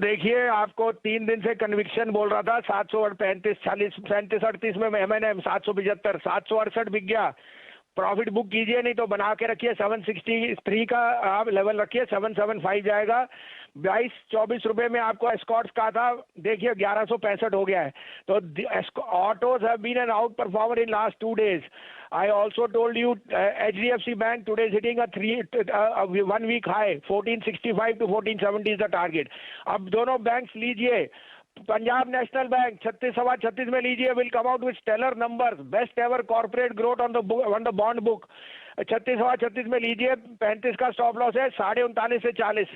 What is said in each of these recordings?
देखिए, आपको 3 दिन से कन्विक्शन बोल रहा था 735, 40, 37, 38 में M&M 775, 768 बिक गया। प्रॉफिट बुक कीजिए, नहीं तो बना के रखिए। 763 का आप लेवल रखिए, 775 जाएगा। 22-24 रुपए में आपको एस्कॉर्ट्स का था, देखिए 1165 हो गया है। तो autos have been an out performer in last 2 days. I also told you HDFC Bank today is hitting a 1 week high, 1465 to 1470 is the target. अब दोनों बैंक्स लीजिए। पंजाब नेशनल बैंक 36.36 में लीजिए, will come out with stellar numbers, best ever corporate growth on the bond book. 36.36 में लीजिए, 35 का stop loss है, 39.5 से 40।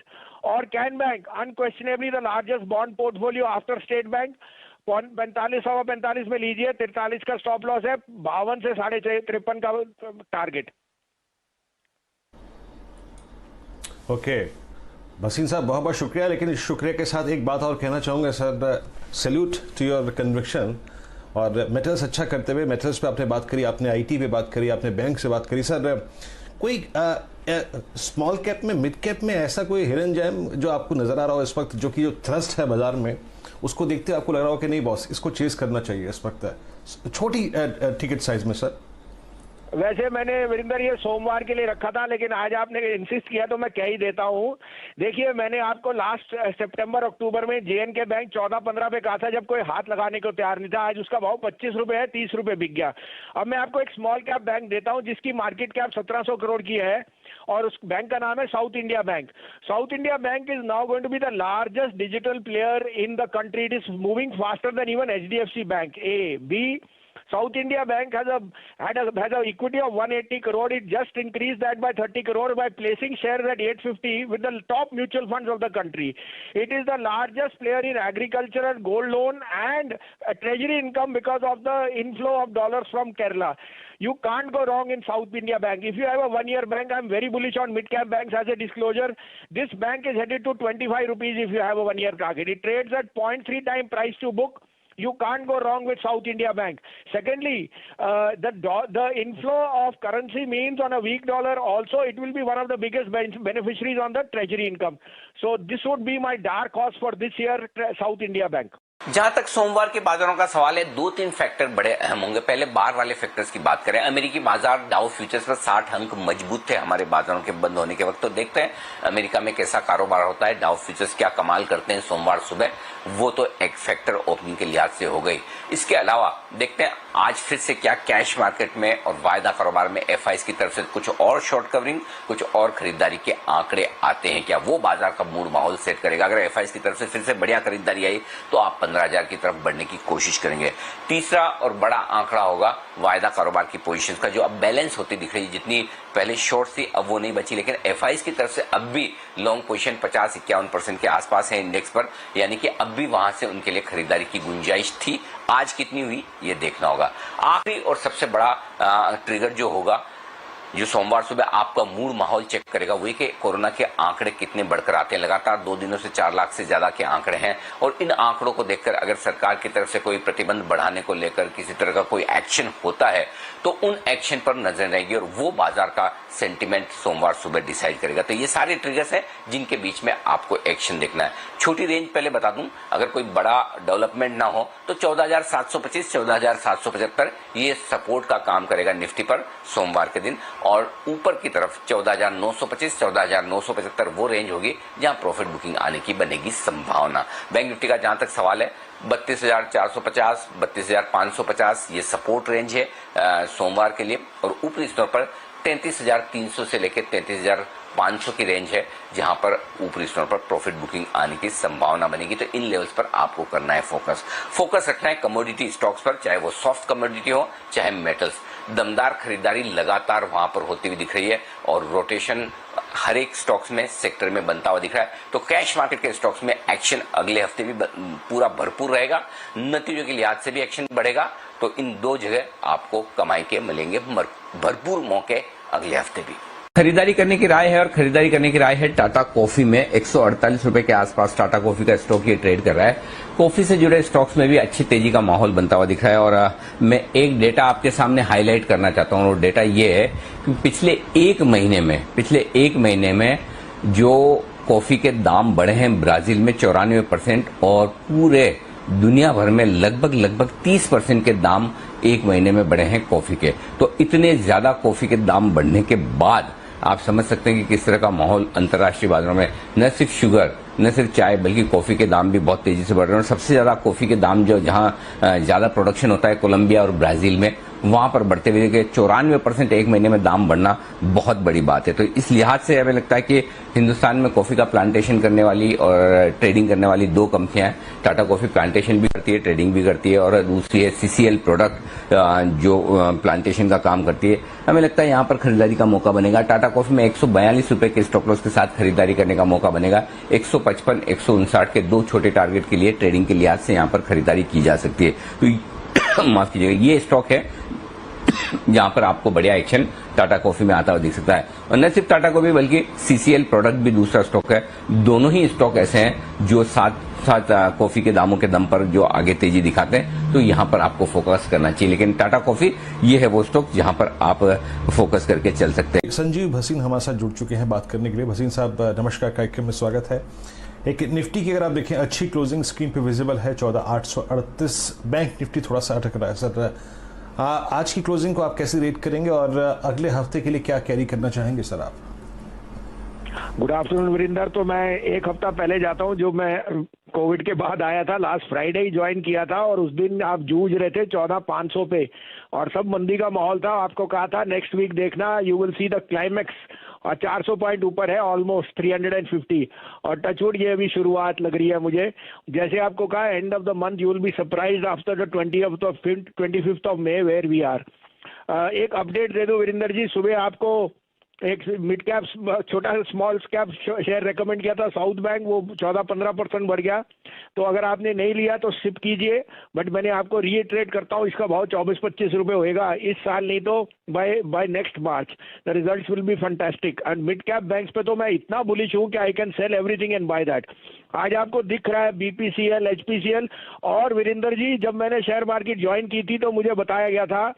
और can bank unquestionably the largest bond portfolio after state bank, 45 में लीजिए, 43 का स्टॉप लॉस है, 52 से 53 का टारगेट। ओके भसीन साहब, बहुत बहुत शुक्रिया। लेकिन इस शुक्रिया के साथ एक बात और कहना चाहूँगा sir, salute to your conviction. और मेटल्स अच्छा करते हुए, मेटल्स पे आपने बात करी, आपने आईटी पे बात करी, आपने बैंक से बात करी। सर कोई स्मॉल कैप में, मिड कैप में ऐसा कोई हिडन जेम जो आपको नजर आ रहा हो इस वक्त, जो कि जो थ्रस्ट है बाजार में, उसको देखते आपको लग रहा हो कि नहीं बॉस, इसको चेस करना चाहिए इस वक्त छोटी टिकट साइज में? सर वैसे मैंने वीरेंद्र ये सोमवार के लिए रखा था, लेकिन आज आपने इंसिस्ट किया तो मैं कह ही देता हूँ। देखिए, मैंने आपको लास्ट सितंबर अक्टूबर में JNK बैंक 14-15 पे कहा था, जब कोई हाथ लगाने को तैयार नहीं था। आज उसका भाव 25 रुपए है, 30 रुपए बिक गया। अब मैं आपको एक स्मॉल कैप बैंक देता हूँ जिसकी मार्केट कैप 1700 करोड़ की है, और उस बैंक का नाम है South India bank. South India bank is now going to be the largest digital player in the country. It is moving faster than even HDFC bank. B, South India Bank has a equity of 180 crore. It just increased that by 30 crore by placing shares at 850 with the top mutual funds of the country. It is the largest player in agricultural, gold loan and treasury income because of the inflow of dollars from Kerala. You can't go wrong in South India Bank. If you have a 1-year bank, I'm very bullish on mid-cap banks as a disclosure. This bank is headed to 25 rupees if you have a 1-year target. It trades at 0.3 time price to book. You can't go wrong with South India Bank. Secondly, the inflow of currency means on a weak dollar also it will be one of the biggest beneficiaries on the treasury income. So this would be my dark horse for this year, South India Bank. जहां तक सोमवार के बाजारों का सवाल है, 2-3 factor बड़े अहम होंगे। पहले बाहर वाले फैक्टर्स की बात करें। अमेरिकी बाजार डाउ फ्यूचर्स पर 60 अंक मजबूत थे हमारे बाजारों के बंद होने के वक्त। तो देखते हैं अमेरिका में कैसा कारोबार होता है, डाउ फ्यूचर्स क्या कमाल करते हैं सोमवार सुबह। वो तो एक फैक्टर ओपनिंग के लिहाज से हो गई। इसके अलावा देखते हैं आज फिर से क्या कैश मार्केट में और वायदा कारोबार में FIs की तरफ से कुछ और शॉर्ट कवरिंग, कुछ और खरीदारी के आंकड़े आते हैं क्या, वो बाजार का मूड माहौल सेट करेगा। अगर FIs की तरफ से फिर से बढ़िया खरीदारी आई तो आप 15,000 की तरफ बढ़ने की कोशिश करेंगे। तीसरा और बड़ा आंकड़ा होगा वायदा कारोबार की पोजीशंस का, जो अब बैलेंस होती दिख रही है। जितनी पहले शॉर्ट थी अब वो नहीं बची, लेकिन FIs की तरफ से अब भी लॉन्ग पोजीशन 50-51% के आसपास है इंडेक्स पर, यानी कि अब भी वहां से उनके लिए खरीदारी की गुंजाइश थी। आज कितनी हुई ये देखना होगा। आखिरी और सबसे बड़ा ट्रिगर जो होगा, जो सोमवार सुबह आपका मूड माहौल चेक करेगा, वही कि कोरोना के आंकड़े कितने बढ़कर आते हैं। लगातार 2 दिनों से 4 लाख से ज्यादा के आंकड़े हैं, और इन आंकड़ों को देखकर अगर सरकार की तरफ से कोई प्रतिबंध बढ़ाने को लेकर किसी तरह का कोई एक्शन होता है तो उन एक्शन पर नजर रहेगी, और वो बाजार का सेंटिमेंट सोमवार सुबह डिसाइड करेगा। तो ये सारे ट्रिगर्स हैं जिनके बीच में आपको एक्शन देखना है। छोटी रेंज पहले बता दूं, अगर कोई बड़ा डेवलपमेंट ना हो तो 14,725, 14,775 ये सपोर्ट का काम करेगा निफ्टी पर सोमवार के दिन, और ऊपर की तरफ 14,925, 14,975 वो रेंज होगी जहां प्रॉफिट बुकिंग आने की बनेगी संभावना। बैंक निफ्टी का जहां तक सवाल है, 32,450, 32,550 ये सपोर्ट रेंज है सोमवार के लिए, और ऊपरी स्तर पर 33,300 से लेकर 33,500 की रेंज है, जहां पर ऊपरी स्तर पर प्रॉफिट बुकिंग आने की संभावना बनेगी। तो इन लेवल्स पर आपको करना है फोकस रखना है कमोडिटी स्टॉक्स पर, चाहे वो सॉफ्ट कमोडिटी हो चाहे मेटल्स। दमदार खरीदारी लगातार वहां पर होती हुई दिख रही है, और रोटेशन हर एक स्टॉक्स में सेक्टर में बनता हुआ दिख रहा है। तो कैश मार्केट के स्टॉक्स में एक्शन अगले हफ्ते भी पूरा भरपूर रहेगा, नतीजों के लिहाज से भी एक्शन बढ़ेगा। तो इन 2 जगह आपको कमाई के मिलेंगे भरपूर मौके अगले हफ्ते भी। खरीदारी करने की राय है, और खरीदारी करने की राय है टाटा कॉफी में। 148 रुपए के आसपास टाटा कॉफी का स्टॉक ये ट्रेड कर रहा है। कॉफी से जुड़े स्टॉक्स में भी अच्छी तेजी का माहौल बनता हुआ दिख रहा है, और मैं एक डेटा आपके सामने हाईलाइट करना चाहता हूं, और डेटा ये है कि पिछले एक महीने में जो कॉफी के दाम बढ़े हैं ब्राजील में 94% और पूरे दुनिया भर में लगभग 30% के दाम एक महीने में बढ़े हैं कॉफी के। तो इतने ज्यादा कॉफी के दाम बढ़ने के बाद आप समझ सकते हैं कि किस तरह का माहौल अंतर्राष्ट्रीय बाजारों में, न सिर्फ शुगर, न सिर्फ चाय, बल्कि कॉफी के दाम भी बहुत तेजी से बढ़ रहे हैं। और सबसे ज्यादा कॉफी के दाम जो जहां ज्यादा प्रोडक्शन होता है कोलंबिया और ब्राजील में, वहां पर बढ़ते हुए 94% एक महीने में दाम बढ़ना बहुत बड़ी बात है। तो इस लिहाज से हमें लगता है कि हिंदुस्तान में कॉफी का प्लांटेशन करने वाली और ट्रेडिंग करने वाली दो कंपनियां हैं। टाटा कॉफी प्लांटेशन भी करती है, ट्रेडिंग भी करती है, और दूसरी है CCL प्रोडक्ट जो प्लांटेशन का काम करती है। हमें लगता है यहां पर खरीदारी का मौका बनेगा। टाटा कॉफी में 142 रुपए के स्टॉप लॉस के साथ खरीदारी करने का मौका बनेगा। 155, 159 के दो छोटे टारगेट के लिए ट्रेडिंग के लिहाज से यहां पर खरीदारी की जा सकती है। तो माफ कीजिएगा, ये स्टॉक है जहां पर आपको बढ़िया एक्शन टाटा कॉफी में आता हुआ दिख सकता है। और न सिर्फ टाटा कॉफी बल्कि CCL प्रोडक्ट भी दूसरा स्टॉक है। दोनों ही स्टॉक ऐसे हैं जो साथ कॉफी के दामों के दम पर जो आगे तेजी दिखाते हैं, तो यहां पर आपको फोकस करना चाहिए। लेकिन टाटा कॉफी ये है वो स्टॉक जहां पर आप फोकस करके चल सकते हैं। संजीव भसीन हमारे साथ जुड़ चुके हैं बात करने के लिए। भसीन साहब नमस्कार, कार्यक्रम में स्वागत है। एक निफ्टी की अगर आप देखें अच्छी क्लोजिंग स्क्रीन पे विजिबल है 14,838। बैंक निफ्टी थोड़ा सा अटक रहा है सर। आज की क्लोजिंग को आप कैसे रेट करेंगे और अगले हफ्ते के लिए क्या कैरी करना चाहेंगे सर आप? Good afternoon Virendra. तो मैं एक हफ्ता पहले जाता हूं, जो मैं कोविड के बाद आया था, लास्ट फ्राइडे ही ज्वाइन किया था, और उस दिन आप जूझ रहे थे 14,500 पे और सब मंदी का माहौल था। आपको कहा था नेक्स्ट वीक देखना, you will see the climax, और 400 पॉइंट ऊपर है, ऑलमोस्ट 350, और टचवुड ये अभी शुरुआत लग रही है मुझे। जैसे आपको कहा end of the month you will be surprised after the 25th of May where we are. एक अपडेट दे दो वीरेंद्र जी। सुबह आपको एक मिड कैप छोटा स्मॉल कैप शेयर रेकमेंड किया था साउथ बैंक, वो 14-15% बढ़ गया। तो अगर आपने नहीं लिया तो सिप कीजिए, बट मैंने आपको रीइटरेट करता हूँ, इसका भाव 24-25 रुपए होएगा इस साल, नहीं तो by next March the results will be fantastic. And mid cap banks पे तो मैं इतना बुलिश हूँ कि I can sell everything and buy that. आज आपको दिख रहा है BPCL, HPCL। और वीरेंद्र जी, जब मैंने शेयर मार्केट ज्वाइन की थी तो मुझे बताया गया था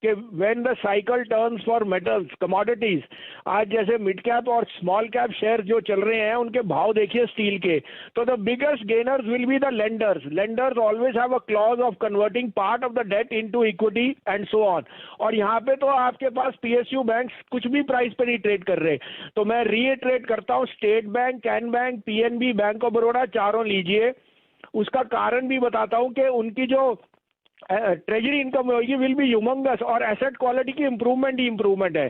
कि when the cycle turns for metals commodities, आज जैसे मिड कैप और स्मॉल कैप शेयर जो चल रहे हैं उनके भाव देखिए स्टील के, तो the biggest gainers will be the lenders always have a clause of converting part of the debt into equity and so on. और यहाँ पे तो आपके पास PSU बैंक्स कुछ भी प्राइस पे नहीं ट्रेड कर रहे। तो मैं रीट्रेड करता हूँ, state bank, can bank, PNB, bank of Baroda, चारों लीजिए। उसका कारण भी बताता हूँ कि उनकी जो ट्रेजरी इनकम होगी विल बी ह्यूमंगस, और एसेट क्वालिटी की इंप्रूवमेंट है।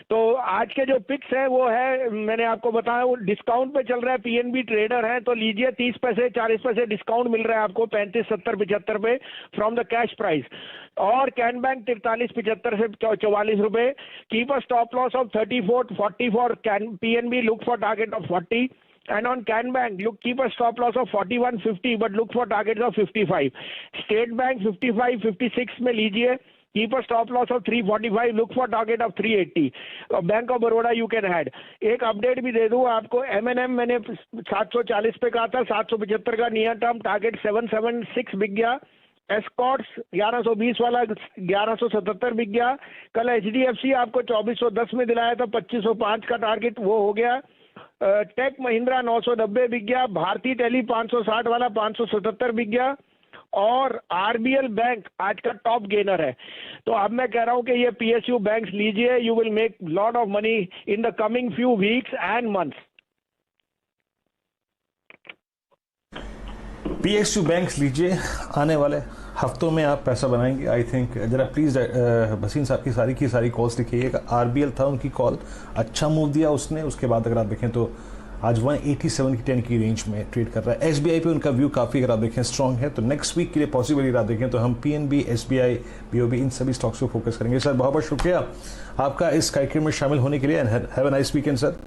तो आज के जो पिक्स है वो है, मैंने आपको बताया, वो डिस्काउंट पे चल रहा है। PNB ट्रेडर है तो लीजिए, 30 पैसे 40 पैसे डिस्काउंट मिल रहा है आपको, 35, 70, 75 पे फ्रॉम द कैश प्राइस। और कैन बैंक 43, 75 से 44 रुपए। Keep a stop loss of 34, 40 for PNB, look for target of 40। And on Can Bank, keep a stop loss of 41.50, but look for targets of 55. State Bank 55, 56 में लीजिए, keep a stop loss of 345, look for target of 380. Bank of Baroda you can add। एक update भी दे दूं आपको, M&M मैंने 740 पे कहा था, 775 का नियर टर्म टारगेट 776 बिक गया। एस्कॉर्ट्स 1120 वाला 1177 बिक गया। कल HDFC आपको 2410 में दिलाया था, 2505 का टारगेट वो हो गया। टेक महिंद्रा 990 बिक गया। भारती टेली 560 वाला 577 बिक गया। और RBL बैंक आज का टॉप गेनर है। तो अब मैं कह रहा हूं कि ये PSU बैंक्स लीजिए, you will make lot of money in the coming few weeks and months. PSU banks लीजिए, आने वाले हफ्तों में आप पैसा बनाएंगे आई थिंक। जरा प्लीज़ भसीन साहब की सारी कॉल्स लिखिएगा। RBL था उनकी कॉल, अच्छा मूव दिया उसने, उसके बाद अगर आप देखें तो आज 187 की 10 की रेंज में ट्रेड कर रहा है। SBI पे उनका व्यू काफ़ी अगर आप देखें स्ट्रॉन्ग है, तो नेक्स्ट वीक के लिए पॉसिबल अगर आप देखें तो हम PNB, SBI, BOB इन सभी स्टॉक्स को फोकस करेंगे। सर बहुत बहुत शुक्रिया आपका इस कार्यक्रम में शामिल होने के लिए, and have a nice weekend sir.